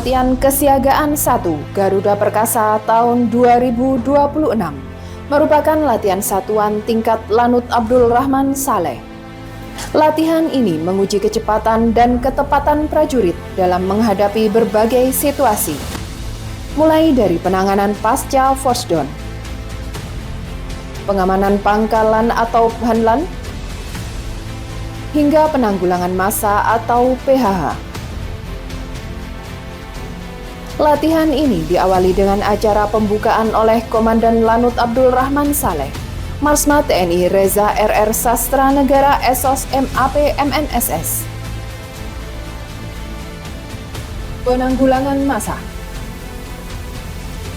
Latihan Kesiagaan 1 Garuda Perkasa tahun 2026 merupakan latihan satuan tingkat Lanut Abdul Rahman Saleh. Latihan ini menguji kecepatan dan ketepatan prajurit dalam menghadapi berbagai situasi, mulai dari penanganan pasca force down, pengamanan pangkalan atau hanlan, hingga penanggulangan massa atau PHH. Latihan ini diawali dengan acara pembukaan oleh Komandan Lanut Abdul Rahman Saleh, Marsma TNI Reza RR Sastra Negara Esos MAP MNSS. Penanggulangan massa.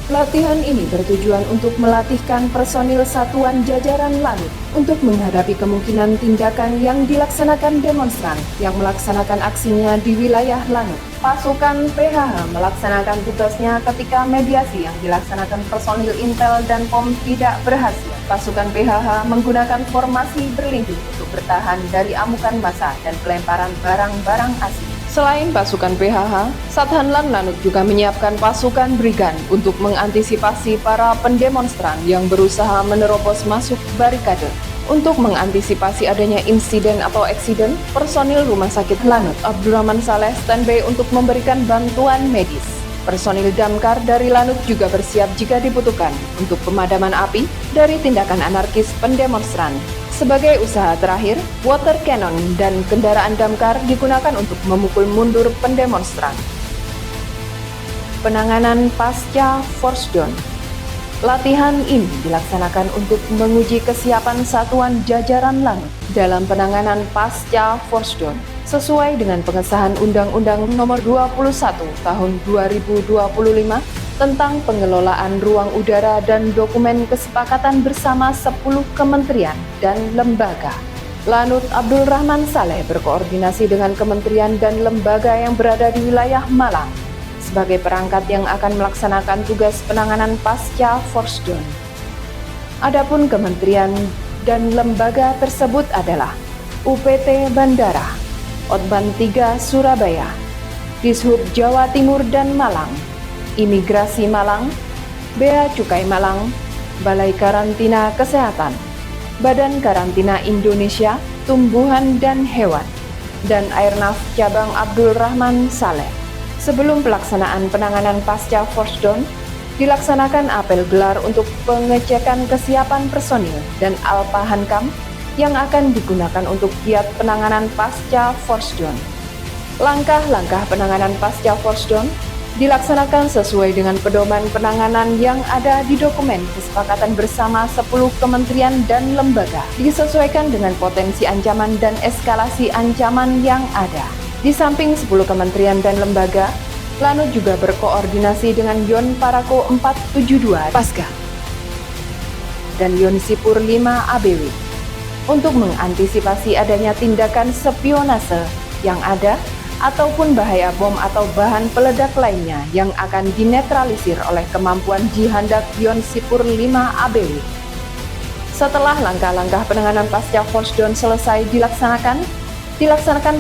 Latihan ini bertujuan untuk melatihkan personil satuan jajaran Lanut untuk menghadapi kemungkinan tindakan yang dilaksanakan demonstran yang melaksanakan aksinya di wilayah Lanut. Pasukan PHH melaksanakan tugasnya ketika mediasi yang dilaksanakan personil Intel dan POM tidak berhasil. Pasukan PHH menggunakan formasi berlindung untuk bertahan dari amukan massa dan pelemparan barang-barang asing. Selain pasukan PHH, Sathanlan Lanut juga menyiapkan pasukan Brigan untuk mengantisipasi para pendemonstran yang berusaha menerobos masuk barikade. Untuk mengantisipasi adanya insiden atau eksiden, personil Rumah Sakit Lanut Abdurrahman Saleh standby untuk memberikan bantuan medis. Personil damkar dari Lanut juga bersiap jika dibutuhkan untuk pemadaman api dari tindakan anarkis pendemonstran. Sebagai usaha terakhir, water cannon dan kendaraan damkar digunakan untuk memukul mundur pendemonstran. Penanganan pasca force down. Latihan ini dilaksanakan untuk menguji kesiapan satuan jajaran Lanut dalam penanganan pasca force down sesuai dengan pengesahan Undang-Undang Nomor 21 Tahun 2025 tentang pengelolaan ruang udara dan dokumen kesepakatan bersama 10 kementerian dan lembaga. Lanut Abdul Rahman Saleh berkoordinasi dengan kementerian dan lembaga yang berada di wilayah Malang sebagai perangkat yang akan melaksanakan tugas penanganan pasca force down. Adapun kementerian dan lembaga tersebut adalah UPT Bandara, Otban 3 Surabaya, Dishub Jawa Timur dan Malang, Imigrasi Malang, Bea Cukai Malang, Balai Karantina Kesehatan, Badan Karantina Indonesia Tumbuhan dan Hewan, dan Airnav Cabang Abdul Rahman Saleh. Sebelum pelaksanaan penanganan pasca force down, dilaksanakan apel gelar untuk pengecekan kesiapan personil dan Alpa Hankam yang akan digunakan untuk giat penanganan pasca force down. Langkah-langkah penanganan pasca force down dilaksanakan sesuai dengan pedoman penanganan yang ada di dokumen kesepakatan bersama 10 kementerian dan lembaga, disesuaikan dengan potensi ancaman dan eskalasi ancaman yang ada. Di samping 10 kementerian dan lembaga, Lanut juga berkoordinasi dengan Yon Parako 472 Pasca dan Yon Sipur 5 ABW untuk mengantisipasi adanya tindakan spionase yang ada ataupun bahaya bom atau bahan peledak lainnya yang akan dinetralisir oleh kemampuan Jihandak Yon Sipur 5 ABW. Setelah langkah-langkah penanganan pasca force down selesai dilaksanakan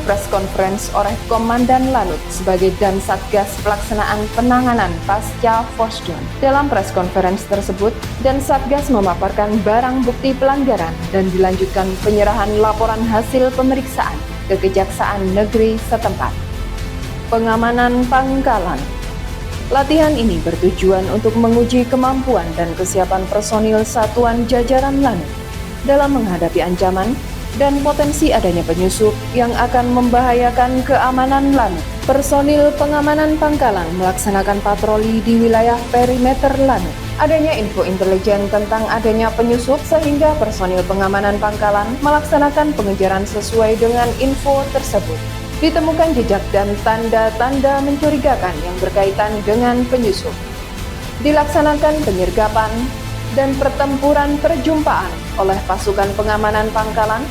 press conference oleh Komandan Lanut sebagai dan Satgas pelaksanaan penanganan pasca force down. Dalam press conference tersebut, dan Satgas memaparkan barang bukti pelanggaran dan dilanjutkan penyerahan laporan hasil pemeriksaan ke Kejaksaan Negeri setempat. Pengamanan pangkalan. Latihan ini bertujuan untuk menguji kemampuan dan kesiapan personil satuan jajaran Lanut dalam menghadapi ancaman dan potensi adanya penyusup yang akan membahayakan keamanan Lanut. Personil pengamanan pangkalan melaksanakan patroli di wilayah perimeter Lanut. Adanya info intelijen tentang adanya penyusup sehingga personil pengamanan pangkalan melaksanakan pengejaran sesuai dengan info tersebut. Ditemukan jejak dan tanda-tanda mencurigakan yang berkaitan dengan penyusup. Dilaksanakan penyergapan dan pertempuran perjumpaan oleh pasukan pengamanan pangkalan.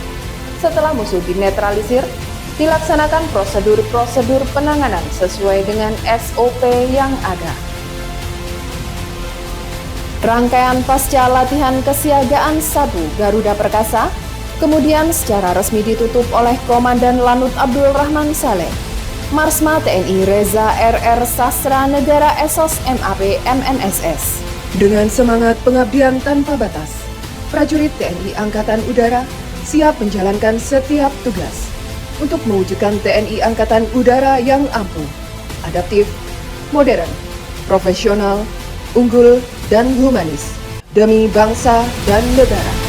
Setelah musuh dinetralisir, dilaksanakan prosedur-prosedur penanganan sesuai dengan SOP yang ada. Rangkaian pasca latihan kesiagaan 1 Garuda Perkasa kemudian secara resmi ditutup oleh Komandan Lanut Abdul Rahman Saleh Marsma TNI Reza RR Sastra Negara Esos MAP MNSS. Dengan semangat pengabdian tanpa batas, prajurit TNI Angkatan Udara siap menjalankan setiap tugas untuk mewujudkan TNI Angkatan Udara yang ampuh, adaptif, modern, profesional, unggul, dan humanis demi bangsa dan negara.